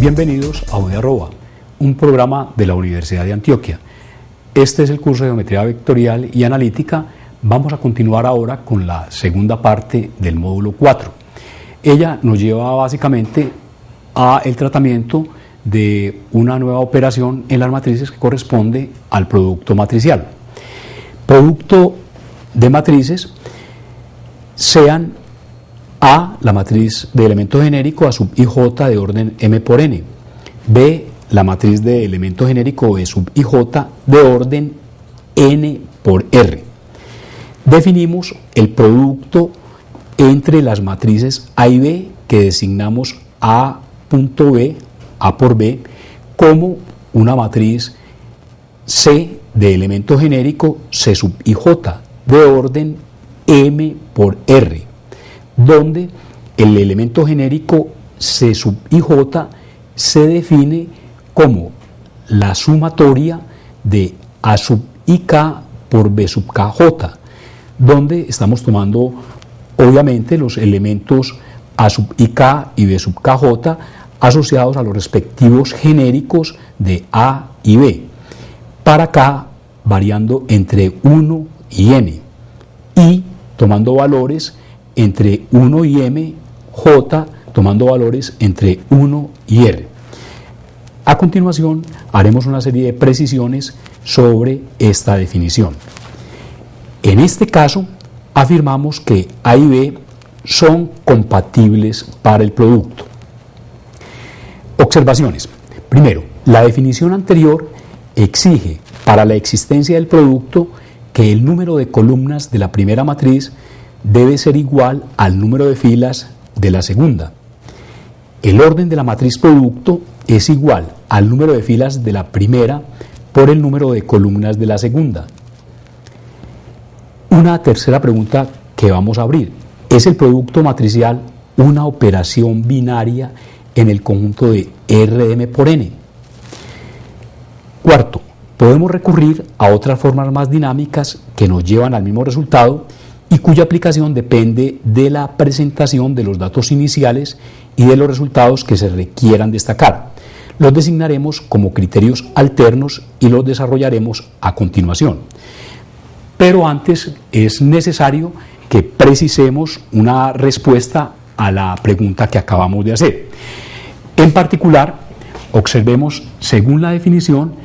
Bienvenidos a UDEARROBA, un programa de la Universidad de Antioquia. Este es el curso de Geometría Vectorial y Analítica. Vamos a continuar ahora con la segunda parte del módulo 4. Ella nos lleva básicamente a el tratamiento de una nueva operación en las matrices que corresponde al producto matricial. Producto de matrices sean A, la matriz de elemento genérico A sub ij de orden m por n, B, la matriz de elemento genérico B sub ij de orden n por r. Definimos el producto entre las matrices A y B que designamos A punto B, A por B, como una matriz C de elemento genérico C sub ij de orden m por r, donde el elemento genérico C sub ij se define como la sumatoria de A sub ik por B sub kj, donde estamos tomando obviamente los elementos A sub ik y B sub kj asociados a los respectivos genéricos de A y B, para K variando entre 1 y n, y tomando valores entre 1 y m, J tomando valores entre 1 y r. A continuación haremos una serie de precisiones sobre esta definición. En este caso afirmamos que A y B son compatibles para el producto. Observaciones. Primero, la definición anterior exige para la existencia del producto que el número de columnas de la primera matriz debe ser igual al número de filas de la segunda. El orden de la matriz producto es igual al número de filas de la primera por el número de columnas de la segunda. Una tercera pregunta que vamos a abrir: ¿es el producto matricial una operación binaria en el conjunto de R de m por n? Cuarto, podemos recurrir a otras formas más dinámicas que nos llevan al mismo resultado y cuya aplicación depende de la presentación de los datos iniciales y de los resultados que se requieran destacar. Los designaremos como criterios alternos y los desarrollaremos a continuación. Pero antes es necesario que precisemos una respuesta a la pregunta que acabamos de hacer. En particular, observemos, según la definición,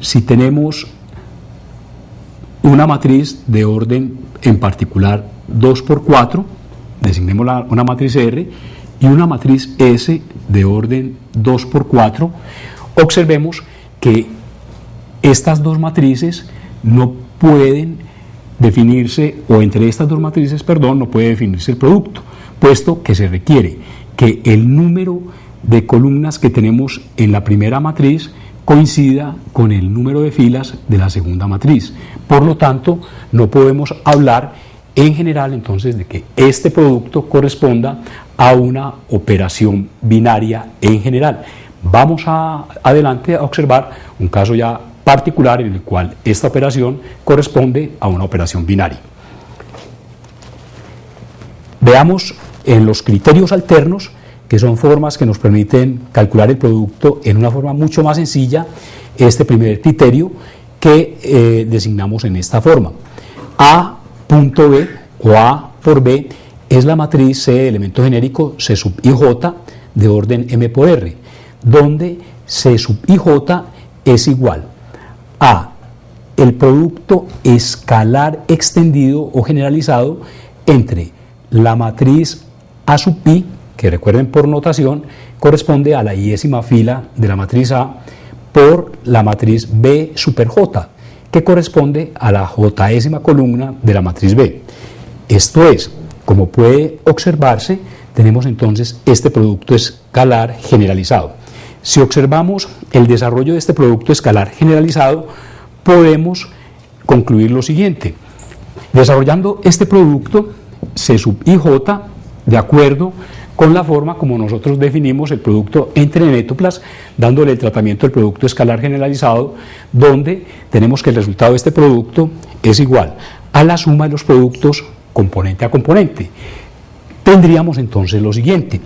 si tenemos una matriz de orden en particular 2 por 4, designemos una matriz R, y una matriz S de orden 2 por 4, observemos que estas dos matrices no pueden definirse, o entre estas dos matrices, perdón, no puede definirse el producto, puesto que se requiere que el número de columnas que tenemos en la primera matriz coincida con el número de filas de la segunda matriz. Por lo tanto, no podemos hablar en general entonces de que este producto corresponda a una operación binaria en general. Vamos adelante a observar un caso ya particular en el cual esta operación corresponde a una operación binaria. Veamos en los criterios alternos, que son formas que nos permiten calcular el producto en una forma mucho más sencilla, este primer criterio que designamos en esta forma. A punto B o A por B es la matriz C de elemento genérico C sub ij de orden m por r, donde C sub ij es igual a el producto escalar extendido o generalizado entre la matriz A sub i, que recuerden por notación corresponde a la iésima fila de la matriz A, por la matriz B super J, que corresponde a la jésima columna de la matriz B. Esto es, como puede observarse, tenemos entonces este producto escalar generalizado. Si observamos el desarrollo de este producto escalar generalizado, podemos concluir lo siguiente. Desarrollando este producto, C sub ij, de acuerdo con la forma como nosotros definimos el producto entre métoplas, dándole el tratamiento del producto escalar generalizado, donde tenemos que el resultado de este producto es igual a la suma de los productos componente a componente. Tendríamos entonces lo siguiente: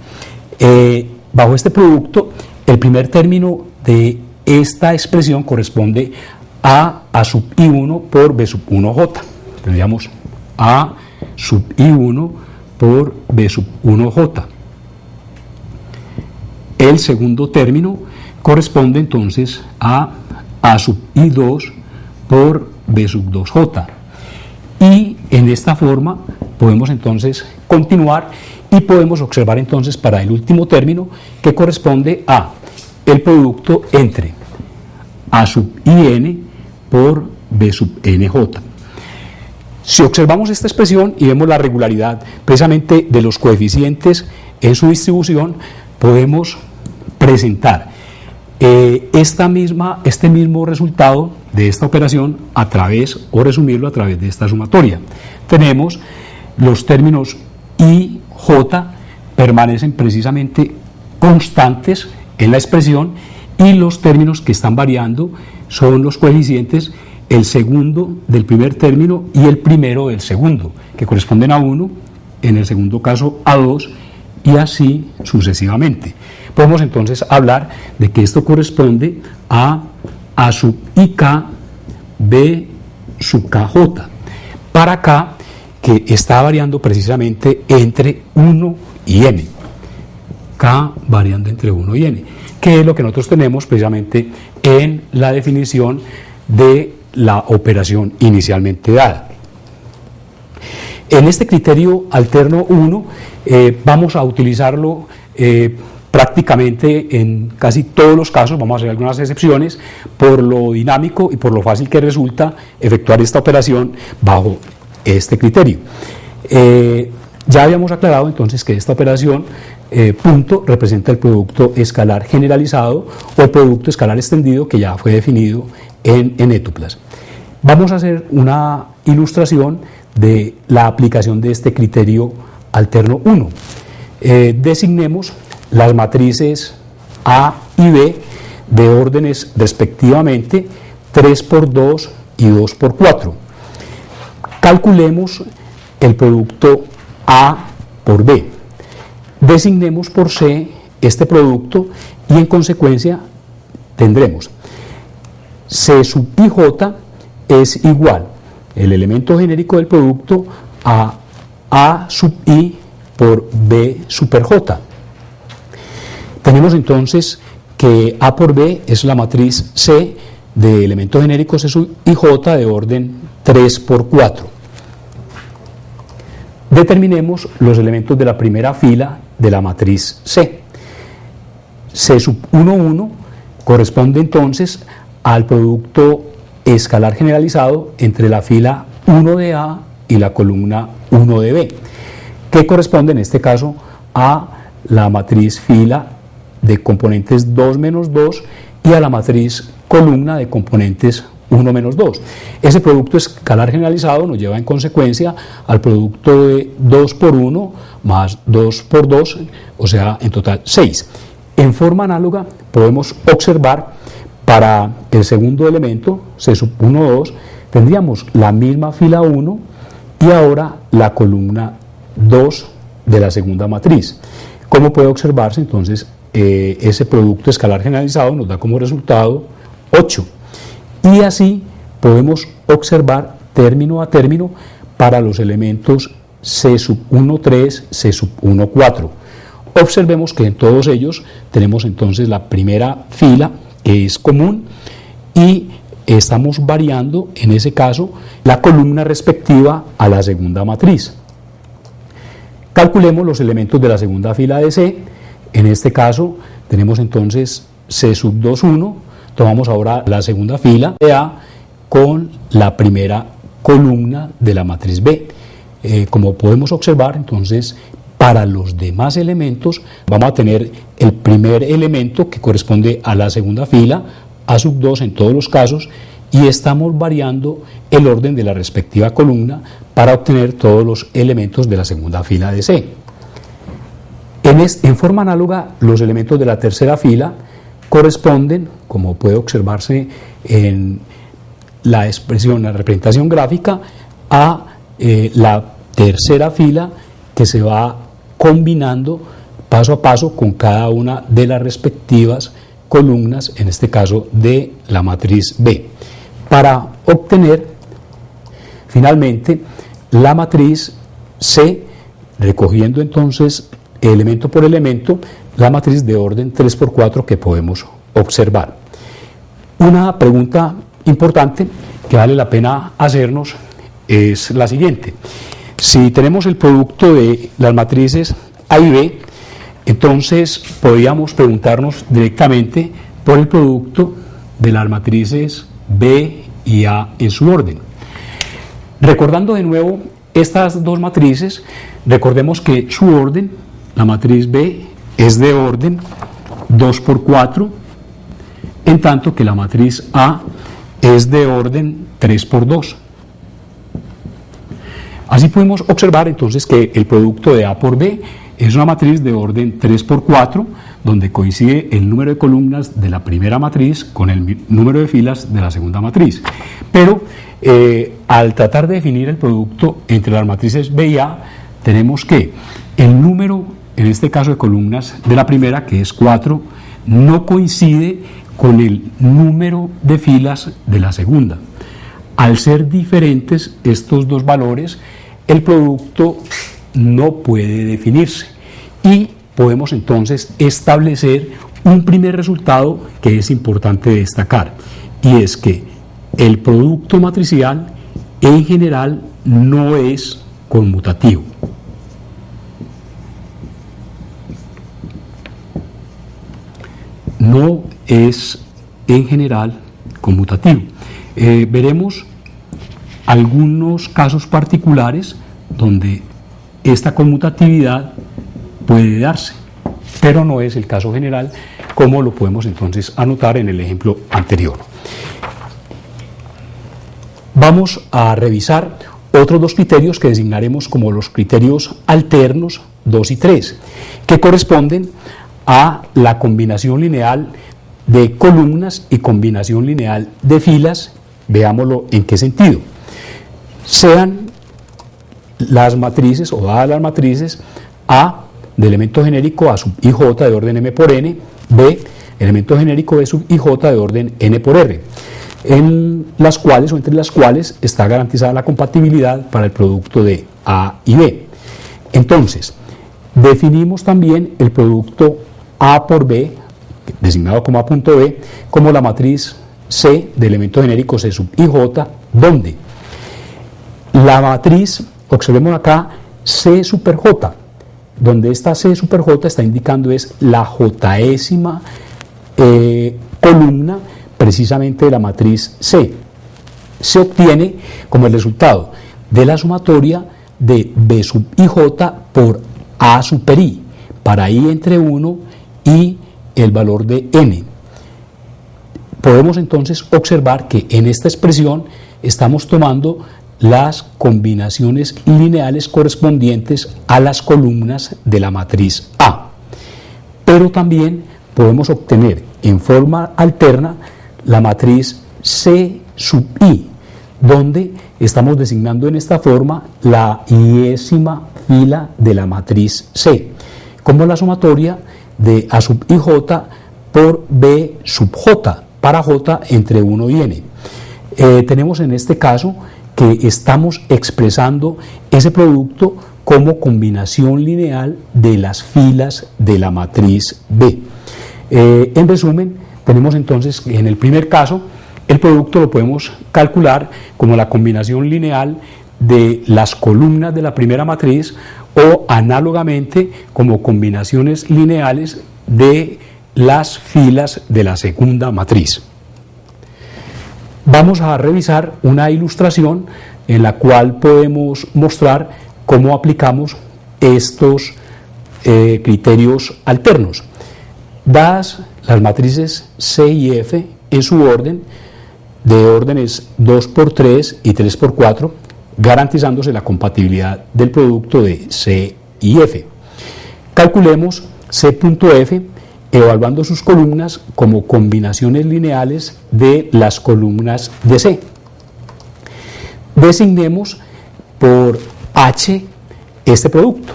bajo este producto, El primer término de esta expresión corresponde a sub I1 por B sub 1J. Tendríamos A sub I1 por B sub 1J. El segundo término corresponde entonces a sub I2 por B sub 2J. Y en esta forma podemos entonces continuar y podemos observar entonces para el último término que corresponde a el producto entre A sub IN por B sub NJ. Si observamos esta expresión y vemos la regularidad precisamente de los coeficientes en su distribución, podemos presentar este mismo resultado de esta operación a través, o resumirlo a través de esta sumatoria. Tenemos los términos I, J permanecen precisamente constantes en la expresión y los términos que están variando son los coeficientes, el segundo del primer término y el primero del segundo, que corresponden a 1, en el segundo caso a 2 y así sucesivamente. Podemos entonces hablar de que esto corresponde a sub IK B sub KJ. Para K, que está variando precisamente entre 1 y n. K variando entre 1 y n, que es lo que nosotros tenemos precisamente en la definición de la operación inicialmente dada. En este criterio alterno 1 vamos a utilizarlo prácticamente en casi todos los casos. Vamos a hacer algunas excepciones por lo dinámico y por lo fácil que resulta efectuar esta operación bajo este criterio. Ya habíamos aclarado entonces que esta operación punto representa el producto escalar generalizado o el producto escalar extendido que ya fue definido en étuplas. Vamos a hacer una ilustración de la aplicación de este criterio alterno 1. Designemos las matrices A y B de órdenes respectivamente 3 por 2 y 2 por 4. Calculemos el producto A por B. Designemos por C este producto y en consecuencia tendremos C sub IJ es igual el elemento genérico del producto a sub I por B super J. Tenemos entonces que A por B es la matriz C de elemento genérico C sub IJ de orden 3 por 4. Determinemos los elementos de la primera fila de la matriz C. C sub 1, 1 corresponde entonces al producto escalar generalizado entre la fila 1 de A y la columna 1 de B, que corresponde en este caso a la matriz fila de componentes 2 menos 2 y a la matriz columna de componentes 1 menos 2. Ese producto escalar generalizado nos lleva en consecuencia al producto de 2 por 1 más 2 por 2, o sea, en total 6. En forma análoga podemos observar para el segundo elemento, C sub 1, 2, tendríamos la misma fila 1 y ahora la columna 2 de la segunda matriz. Como puede observarse, entonces, ese producto escalar generalizado nos da como resultado 8. Y así podemos observar término a término para los elementos C sub 1, 3, C sub 1, 4. Observemos que en todos ellos tenemos entonces la primera fila que es común y estamos variando en ese caso la columna respectiva a la segunda matriz. Calculemos los elementos de la segunda fila de C. En este caso tenemos entonces C sub 2, 1. Tomamos ahora la segunda fila de A con la primera columna de la matriz B. Como podemos observar, entonces, para los demás elementos vamos a tener el primer elemento que corresponde a la segunda fila, A sub 2 en todos los casos, y estamos variando el orden de la respectiva columna para obtener todos los elementos de la segunda fila de C. En forma análoga, los elementos de la tercera fila corresponden, como puede observarse en la expresión, la representación gráfica, a la tercera fila que se va combinando paso a paso con cada una de las respectivas columnas, en este caso de la matriz B, para obtener finalmente la matriz C, recogiendo entonces elemento por elemento la matriz de orden 3×4 que podemos observar. Una pregunta importante que vale la pena hacernos es la siguiente: si tenemos el producto de las matrices A y B, entonces podríamos preguntarnos directamente por el producto de las matrices B y A en su orden. Recordando de nuevo estas dos matrices, recordemos que su orden, la matriz B, es de orden 2×4, en tanto que la matriz A es de orden 3×2. Así podemos observar entonces que el producto de A por B es una matriz de orden 3×4, donde coincide el número de columnas de la primera matriz con el número de filas de la segunda matriz. Pero al tratar de definir el producto entre las matrices B y A, tenemos que el número, en este caso de columnas de la primera, que es 4, no coincide con el número de filas de la segunda. Al ser diferentes estos dos valores, el producto no puede definirse y podemos entonces establecer un primer resultado que es importante destacar, y es que el producto matricial en general no es conmutativo. No es en general conmutativo. Veremos algunos casos particulares donde esta conmutatividad puede darse, pero no es el caso general, como lo podemos entonces anotar en el ejemplo anterior. Vamos a revisar otros dos criterios que designaremos como los criterios alternos 2 y 3, que corresponden a la combinación lineal de columnas y combinación lineal de filas. Veámoslo en qué sentido. Sean las matrices o dadas las matrices A de elemento genérico A sub ij de orden m por n, B elemento genérico B sub ij de orden n por r, en las cuales o entre las cuales está garantizada la compatibilidad para el producto de A y B. Entonces, definimos también el producto A por B, designado como A punto B, como la matriz C de elemento genérico C sub ij, donde la matriz, observemos acá, C super J, donde esta C super J está indicando es la jésima columna precisamente de la matriz C. Se obtiene como el resultado de la sumatoria de B sub ij por A super I, para I entre 1 y el valor de n. Podemos entonces observar que en esta expresión estamos tomando las combinaciones lineales correspondientes a las columnas de la matriz A. Pero también podemos obtener en forma alterna la matriz C sub I, donde estamos designando en esta forma la iésima fila de la matriz C, como la sumatoria de A sub ij por B sub J, para J entre 1 y n. Tenemos en este caso que estamos expresando ese producto como combinación lineal de las filas de la matriz B. En resumen, tenemos entonces que en el primer caso el producto lo podemos calcular como la combinación lineal de las columnas de la primera matriz, o análogamente como combinaciones lineales de las filas de la segunda matriz. Vamos a revisar una ilustración en la cual podemos mostrar cómo aplicamos estos criterios alternos. Dadas las matrices C y F en su orden, de órdenes 2×3 y 3×4, garantizándose la compatibilidad del producto de C y F. Calculemos C.F evaluando sus columnas como combinaciones lineales de las columnas de C. Designemos por H este producto.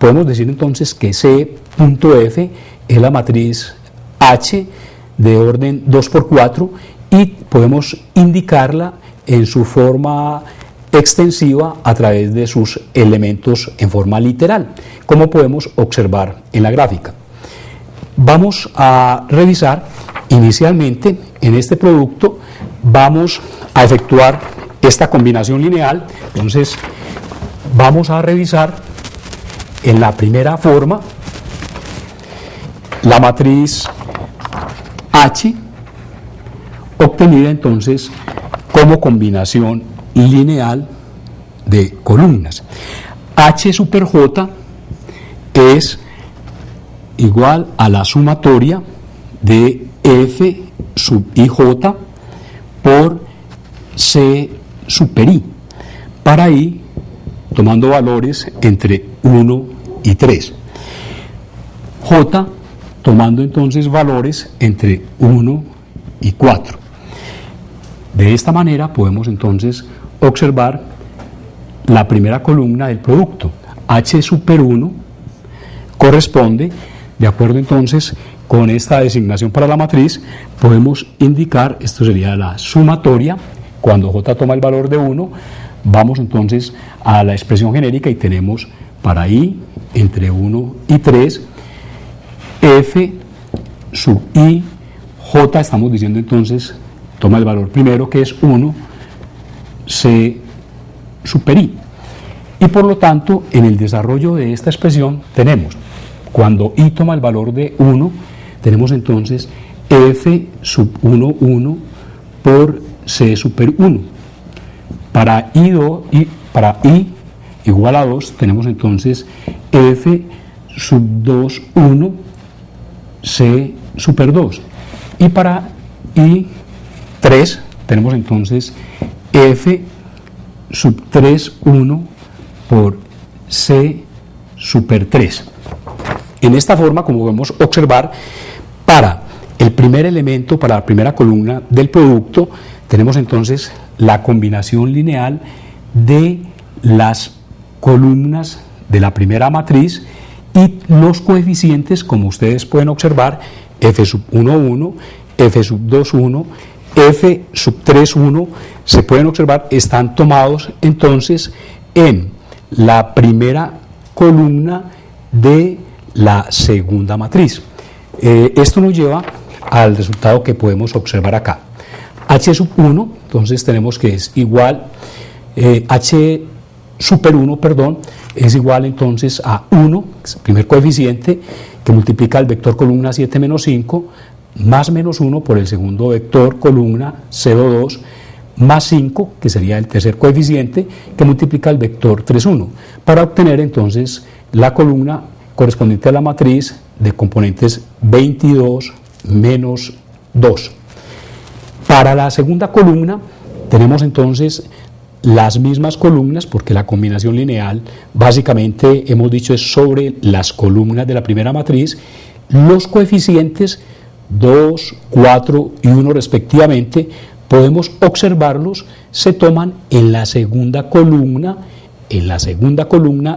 podemos decir entonces que C.F es la matriz H de orden 2×4 y podemos indicarla en su forma extensiva a través de sus elementos en forma literal, como podemos observar en la gráfica. Vamos a revisar inicialmente en este producto, vamos a efectuar esta combinación lineal. Entonces vamos a revisar en la primera forma la matriz H obtenida entonces como combinación lineal de columnas. H super J es igual a la sumatoria de F sub IJ por C super I, para I tomando valores entre 1 y 3. J tomando entonces valores entre 1 y 4. De esta manera podemos entonces observar la primera columna del producto. H super 1 corresponde, de acuerdo entonces con esta designación para la matriz, podemos indicar, esto sería la sumatoria, cuando J toma el valor de 1, vamos entonces a la expresión genérica y tenemos para I entre 1 y 3, F sub I, J estamos diciendo entonces, toma el valor primero que es 1, C super I. Y por lo tanto, en el desarrollo de esta expresión tenemos, cuando I toma el valor de 1, tenemos entonces F sub 1, 1 por C super 1. Para I igual a 2, tenemos entonces F sub 2, 1, C super 2. Y para I 3, tenemos entonces F sub 3, 1 por C super 3. En esta forma, como podemos observar, para el primer elemento, para la primera columna del producto, tenemos entonces la combinación lineal de las columnas de la primera matriz y los coeficientes, como ustedes pueden observar, F sub 1, 1, F sub 2, 1, F sub 3, 1, se pueden observar, están tomados entonces en la primera columna de la segunda matriz. Esto nos lleva al resultado que podemos observar acá. H sub 1, entonces tenemos que es igual, H super 1, perdón, es igual entonces a 1, es el primer coeficiente, que multiplica el vector columna 7 menos 5, más menos 1 por el segundo vector columna 0,2, más 5, que sería el tercer coeficiente, que multiplica el vector 3, 1, para obtener entonces la columna correspondiente a la matriz de componentes 22 menos 2. Para la segunda columna tenemos entonces las mismas columnas, porque la combinación lineal básicamente hemos dicho es sobre las columnas de la primera matriz. Los coeficientes 2, 4 y 1 respectivamente, podemos observarlos, se toman en la segunda columna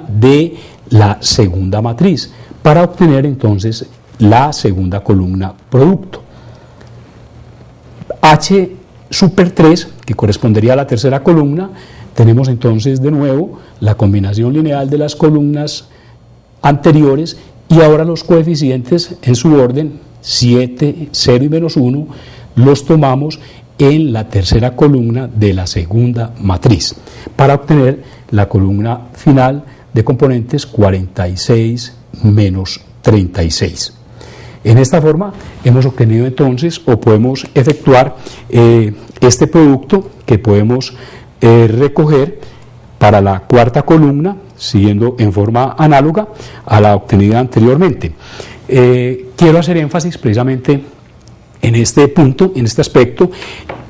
de la segunda matriz, para obtener entonces la segunda columna producto. H super 3, que correspondería a la tercera columna, tenemos entonces de nuevo la combinación lineal de las columnas anteriores y ahora los coeficientes en su orden 7, 0 y menos 1 los tomamos en la tercera columna de la segunda matriz para obtener la columna final de componentes 46 menos 36. En esta forma hemos obtenido entonces, o podemos efectuar este producto que podemos recoger para la cuarta columna, siguiendo en forma análoga a la obtenida anteriormente. Quiero hacer énfasis precisamente en este punto, en este aspecto,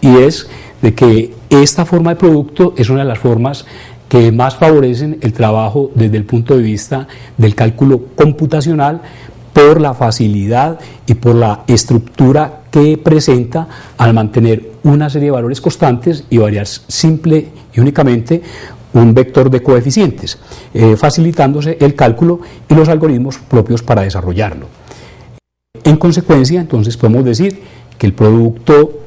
y es de que esta forma de producto es una de las formas que más favorecen el trabajo desde el punto de vista del cálculo computacional, por la facilidad y por la estructura que presenta al mantener una serie de valores constantes y variar simple y únicamente un vector de coeficientes, facilitándose el cálculo y los algoritmos propios para desarrollarlo. En consecuencia, entonces podemos decir que el producto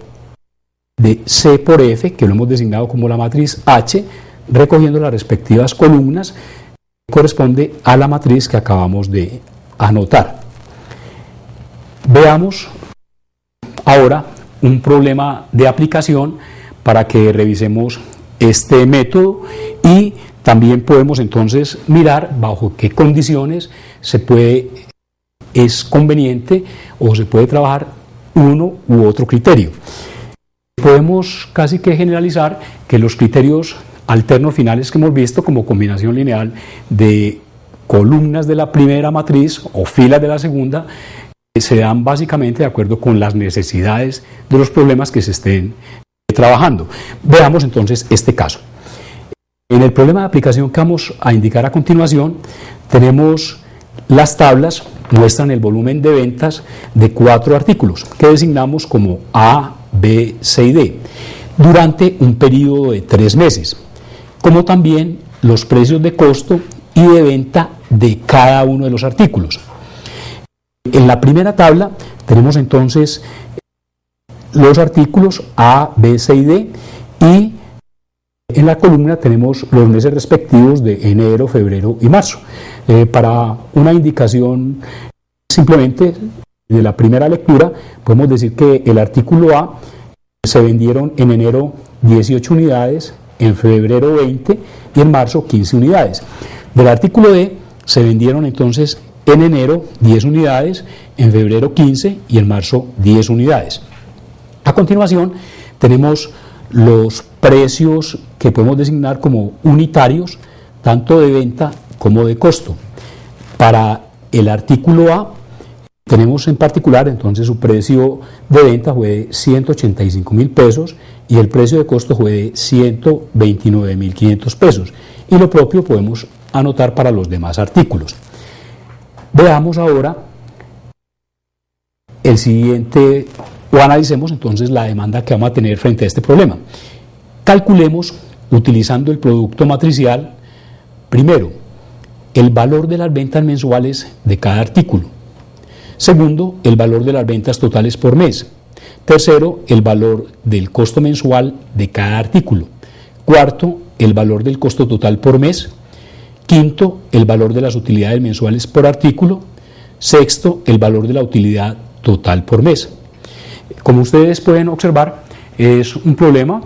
de C por F, que lo hemos designado como la matriz H, recogiendo las respectivas columnas, corresponde a la matriz que acabamos de anotar. Veamos ahora un problema de aplicación para que revisemos este método y también podemos entonces mirar bajo qué condiciones es conveniente o se puede trabajar uno u otro criterio. Podemos casi que generalizar que los criterios alternos finales que hemos visto como combinación lineal de columnas de la primera matriz o filas de la segunda se dan básicamente de acuerdo con las necesidades de los problemas que se estén trabajando. Veamos entonces este caso. En el problema de aplicación que vamos a indicar a continuación, tenemos las tablas, muestran el volumen de ventas de 4 artículos que designamos como A, B, C y D durante un periodo de 3 meses, como también los precios de costo y de venta de cada uno de los artículos. En la primera tabla tenemos entonces los artículos A, B, C y D, y en la columna tenemos los meses respectivos de enero, febrero y marzo. Para una indicación simplemente de la primera lectura, podemos decir que el artículo A se vendieron en enero 18 unidades, en febrero 20 y en marzo 15 unidades. Del artículo D se vendieron entonces en enero 10 unidades, en febrero 15 y en marzo 10 unidades. A continuación tenemos los precios que podemos designar como unitarios, tanto de venta como de costo. Para el artículo A tenemos en particular entonces su precio de venta fue de 185.000 pesos y el precio de costo fue de 129.500 pesos, y lo propio podemos anotar para los demás artículos. Veamos ahora el siguiente, o analicemos entonces la demanda que vamos a tener frente a este problema. Calculemos, utilizando el producto matricial, primero, el valor de las ventas mensuales de cada artículo. Segundo, el valor de las ventas totales por mes. Tercero, el valor del costo mensual de cada artículo. Cuarto, el valor del costo total por mes. Quinto, el valor de las utilidades mensuales por artículo. Sexto, el valor de la utilidad total por mes. Como ustedes pueden observar, es un problema,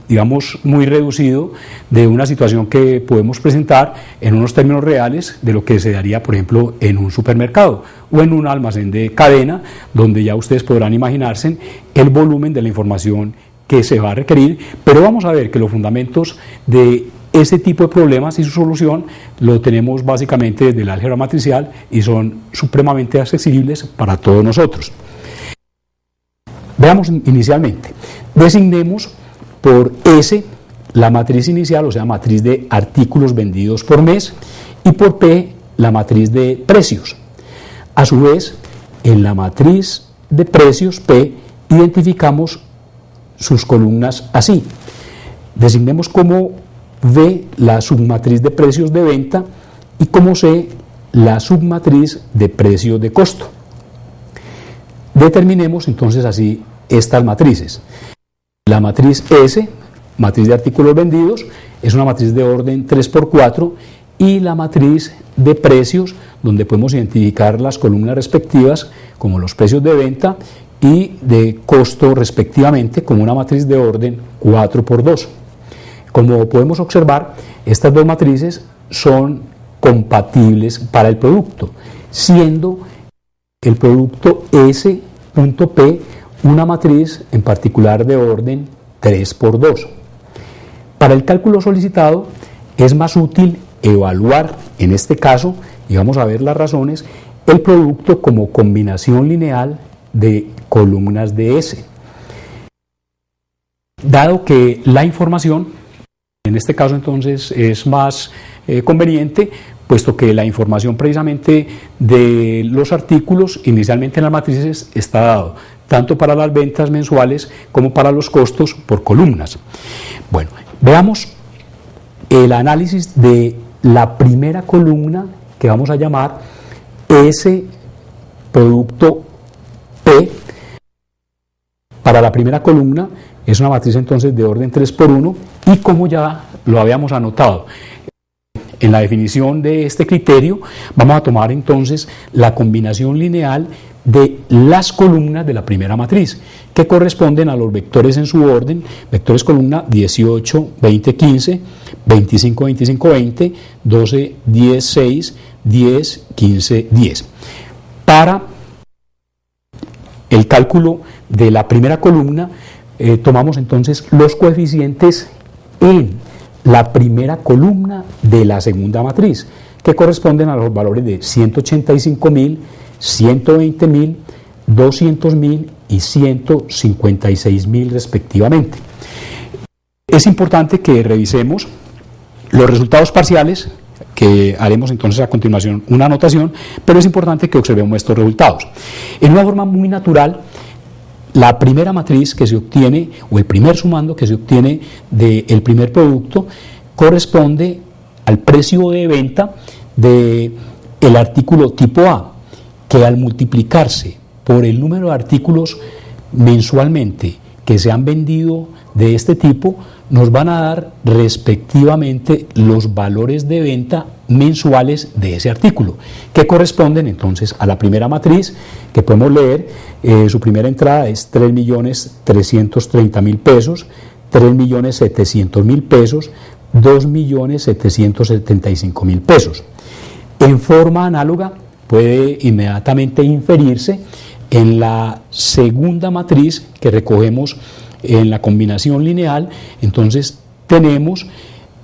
digamos, muy reducido de una situación que podemos presentar en unos términos reales de lo que se daría, por ejemplo, en un supermercado o en un almacén de cadena, donde ya ustedes podrán imaginarse el volumen de la información que se va a requerir, pero vamos a ver que los fundamentos de ese tipo de problemas y su solución lo tenemos básicamente desde el álgebra matricial y son supremamente accesibles para todos nosotros. Veamos inicialmente, designemos por S la matriz inicial, o sea, matriz de artículos vendidos por mes, y por P la matriz de precios. A su vez, en la matriz de precios P identificamos sus columnas así. Designemos como V la submatriz de precios de venta y como C la submatriz de precios de costo. Determinemos entonces así estas matrices. La matriz S, matriz de artículos vendidos, es una matriz de orden 3×4, y la matriz de precios, donde podemos identificar las columnas respectivas como los precios de venta y de costo respectivamente, como una matriz de orden 4×2. Como podemos observar, estas dos matrices son compatibles para el producto, siendo el producto S.P una matriz en particular de orden 3×2. Para el cálculo solicitado es más útil evaluar, en este caso, y vamos a ver las razones, el producto como combinación lineal de columnas de S. Dado que la información, en este caso entonces, es más conveniente, puesto que la información precisamente de los artículos inicialmente en las matrices está dado tanto para las ventas mensuales como para los costos por columnas. Bueno, veamos el análisis de la primera columna que vamos a llamar S producto P. Para la primera columna es una matriz entonces de orden 3×1 y como ya lo habíamos anotado en la definición de este criterio, vamos a tomar entonces la combinación lineal de las columnas de la primera matriz, que corresponden a los vectores en su orden, vectores columna 18, 20, 15, 25, 25, 20, 12, 10, 6, 10, 15, 10. Para el cálculo de la primera columna, tomamos entonces los coeficientes en la primera columna de la segunda matriz, que corresponden a los valores de 185.000, 120.000, 200.000 y 156.000 respectivamente. Es importante que revisemos los resultados parciales, que haremos entonces a continuación una anotación, pero es importante que observemos estos resultados. En una forma muy natural, la primera matriz que se obtiene, o el primer sumando que se obtiene del primer producto, corresponde al precio de venta del artículo tipo A, que al multiplicarse por el número de artículos mensualmente que se han vendido de este tipo, nos van a dar respectivamente los valores de venta mensuales de ese artículo, que corresponden entonces a la primera matriz, que podemos leer, su primera entrada es 3.330.000 pesos, 3.700.000 pesos, 2.775.000 pesos. En forma análoga puede inmediatamente inferirse en la segunda matriz que recogemos en la combinación lineal. Entonces tenemos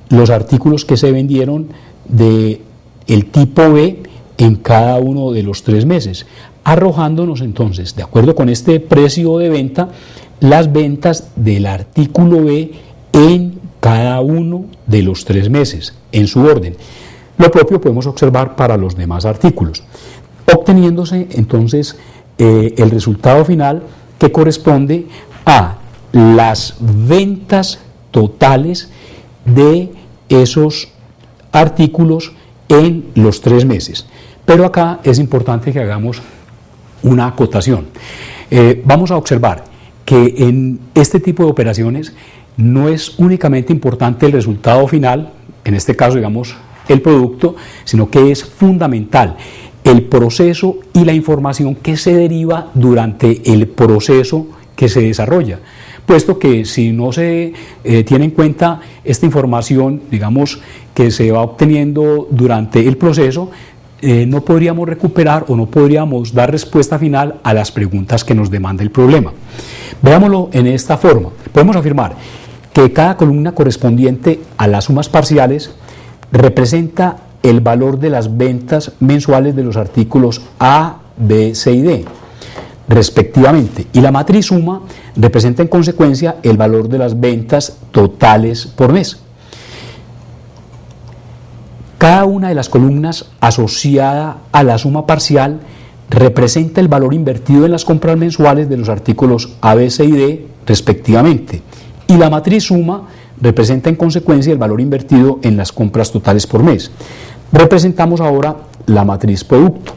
los artículos que se vendieron del tipo B en cada uno de los 3 meses, arrojándonos entonces, de acuerdo con este precio de venta, las ventas del artículo B en cada uno de los 3 meses, en su orden. Lo propio podemos observar para los demás artículos, obteniéndose entonces el resultado final, que corresponde a las ventas totales de esos artículos en los 3 meses. Pero acá es importante que hagamos una acotación. Vamos a observar que en este tipo de operaciones no es únicamente importante el resultado final, en este caso digamos el producto, sino que es fundamental el proceso y la información que se deriva durante el proceso que se desarrolla, puesto que si no se tiene en cuenta esta información, digamos, que se va obteniendo durante el proceso, no podríamos recuperar o no podríamos dar respuesta final a las preguntas que nos demanda el problema. Veámoslo en esta forma. Podemos afirmar que cada columna correspondiente a las sumas parciales representa el valor de las ventas mensuales de los artículos A, B, C y D, respectivamente, y la matriz suma representa en consecuencia el valor de las ventas totales por mes. Cada una de las columnas asociada a la suma parcial representa el valor invertido en las compras mensuales de los artículos A, B, C y D, respectivamente, y la matriz suma representa en consecuencia el valor invertido en las compras totales por mes. Representamos ahora la matriz producto.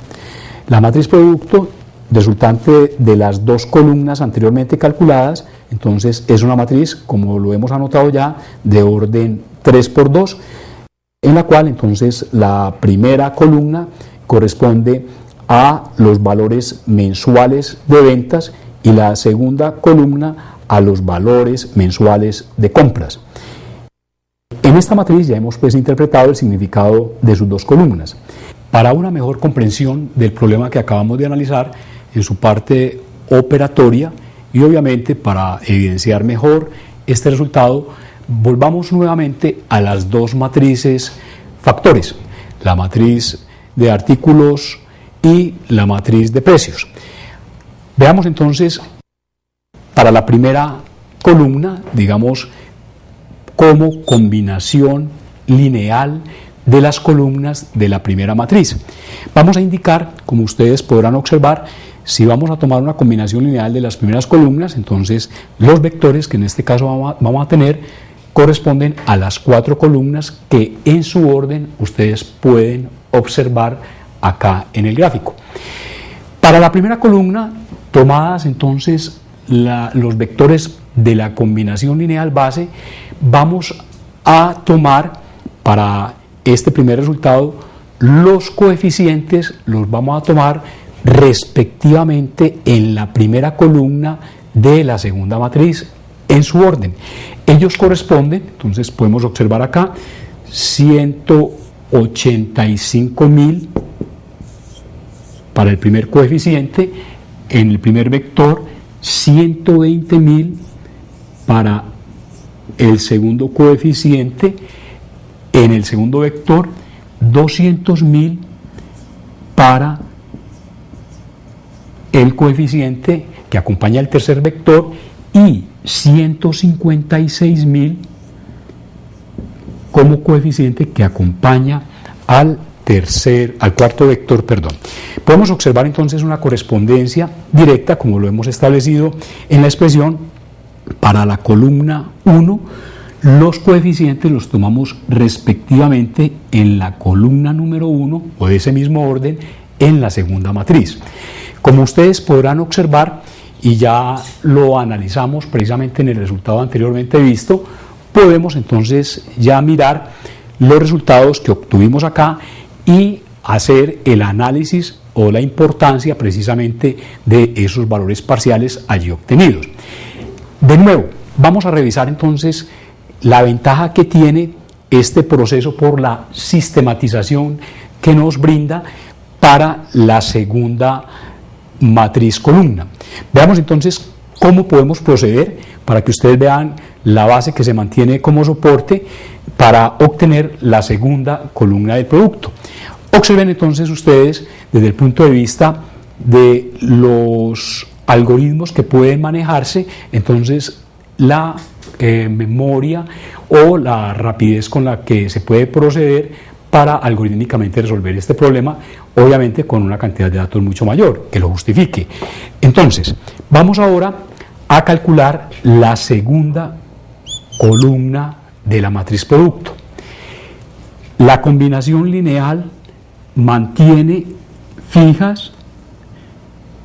La matriz producto, resultante de las 2 columnas anteriormente calculadas, entonces es una matriz, como lo hemos anotado ya, de orden 3×2, en la cual entonces la primera columna corresponde a los valores mensuales de ventas y la segunda columna a los valores mensuales de compras. En esta matriz ya hemos interpretado el significado de sus 2 columnas. Para una mejor comprensión del problema que acabamos de analizar en su parte operatoria y obviamente para evidenciar mejor este resultado, volvamos nuevamente a las 2 matrices factores, la matriz de artículos y la matriz de precios. Veamos entonces para la primera columna, digamos, como combinación lineal de las columnas de la primera matriz. Vamos a indicar, como ustedes podrán observar, si vamos a tomar una combinación lineal de las primeras columnas, entonces los vectores que en este caso vamos a tener corresponden a las 4 columnas que en su orden ustedes pueden observar acá en el gráfico. Para la primera columna, tomadas entonces los vectores de la combinación lineal base, vamos a tomar para este primer resultado los coeficientes, los vamos a tomar respectivamente en la primera columna de la segunda matriz en su orden. Ellos corresponden, entonces podemos observar acá, 185.000 para el primer coeficiente, en el primer vector 120.000 para el segundo coeficiente, en el segundo vector 200.000 para el coeficiente que acompaña el tercer vector y 156.000 como coeficiente que acompaña al cuarto vector, perdón. Podemos observar entonces una correspondencia directa, como lo hemos establecido en la expresión. Para la columna 1, los coeficientes los tomamos respectivamente en la columna número 1 o de ese mismo orden en la segunda matriz. Como ustedes podrán observar, y ya lo analizamos precisamente en el resultado anteriormente visto, podemos entonces ya mirar los resultados que obtuvimos acá y hacer el análisis o la importancia precisamente de esos valores parciales allí obtenidos. De nuevo, vamos a revisar entonces la ventaja que tiene este proceso por la sistematización que nos brinda para la segunda matriz columna. Veamos entonces cómo podemos proceder para que ustedes vean la base que se mantiene como soporte para obtener la segunda columna del producto. Observen entonces ustedes desde el punto de vista de los algoritmos que pueden manejarse, entonces la memoria o la rapidez con la que se puede proceder para algorítmicamente resolver este problema, obviamente con una cantidad de datos mucho mayor que lo justifique. Entonces, vamos ahora a calcular la segunda columna de la matriz producto. La combinación lineal mantiene fijas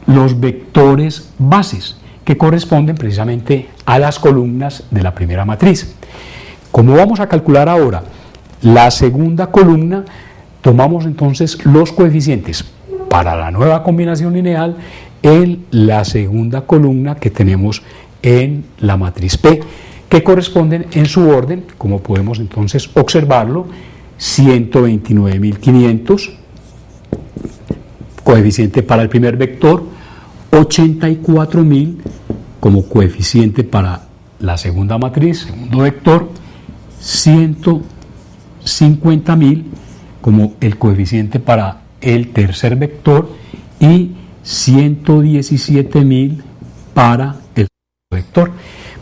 los vectores bases que corresponden precisamente a las columnas de la primera matriz. Como vamos a calcular ahora la segunda columna, tomamos entonces los coeficientes para la nueva combinación lineal en la segunda columna que tenemos en la matriz P, que corresponden en su orden, como podemos entonces observarlo, 129.500, coeficiente para el primer vector, 84.000 como coeficiente para la segunda matriz, segundo vector, 150.000 como el coeficiente para el tercer vector y 117.000 para el vector.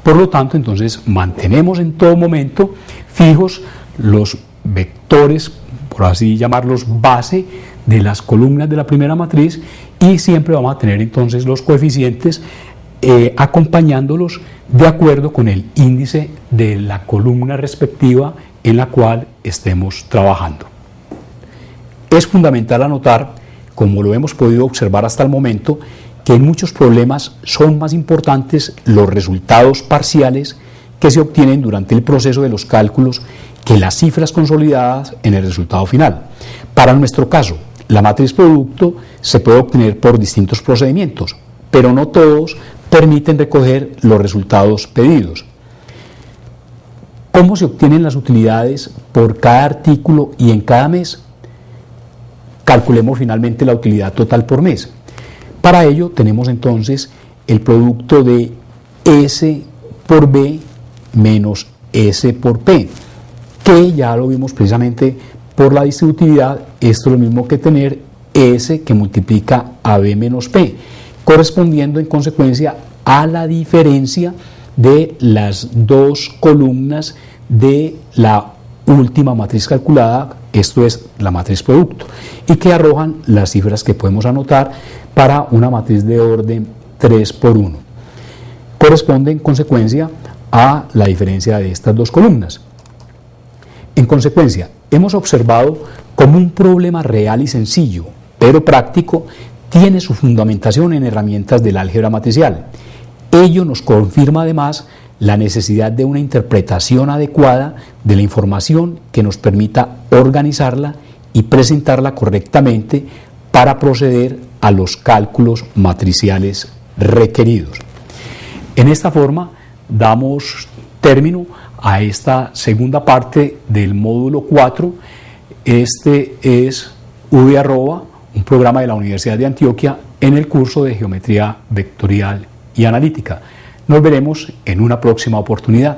Por lo tanto, entonces mantenemos en todo momento fijos los vectores, por así llamarlos, base de las columnas de la primera matriz, y siempre vamos a tener entonces los coeficientes acompañándolos de acuerdo con el índice de la columna respectiva en la cual estemos trabajando. Es fundamental anotar, como lo hemos podido observar hasta el momento, que en muchos problemas son más importantes los resultados parciales que se obtienen durante el proceso de los cálculos que las cifras consolidadas en el resultado final. Para nuestro caso, la matriz producto se puede obtener por distintos procedimientos, pero no todos permiten recoger los resultados pedidos. ¿Cómo se obtienen las utilidades por cada artículo y en cada mes? Calculemos finalmente la utilidad total por mes. Para ello tenemos entonces el producto de S por B menos S por P, que ya lo vimos precisamente por la distributividad. Esto es lo mismo que tener S que multiplica a B menos P, correspondiendo en consecuencia a la diferencia de las dos columnas de la última matriz calculada, esto es la matriz producto, y que arrojan las cifras que podemos anotar para una matriz de orden 3 por 1. Corresponde en consecuencia a la diferencia de estas dos columnas. En consecuencia, hemos observado cómo un problema real y sencillo, pero práctico, tiene su fundamentación en herramientas del álgebra matricial. Ello nos confirma además la necesidad de una interpretación adecuada de la información que nos permita organizarla y presentarla correctamente para proceder a los cálculos matriciales requeridos. En esta forma damos término a esta segunda parte del módulo 4. Este es UV Arroba, un programa de la Universidad de Antioquia en el curso de Geometría Vectorial y Analítica. Nos veremos en una próxima oportunidad.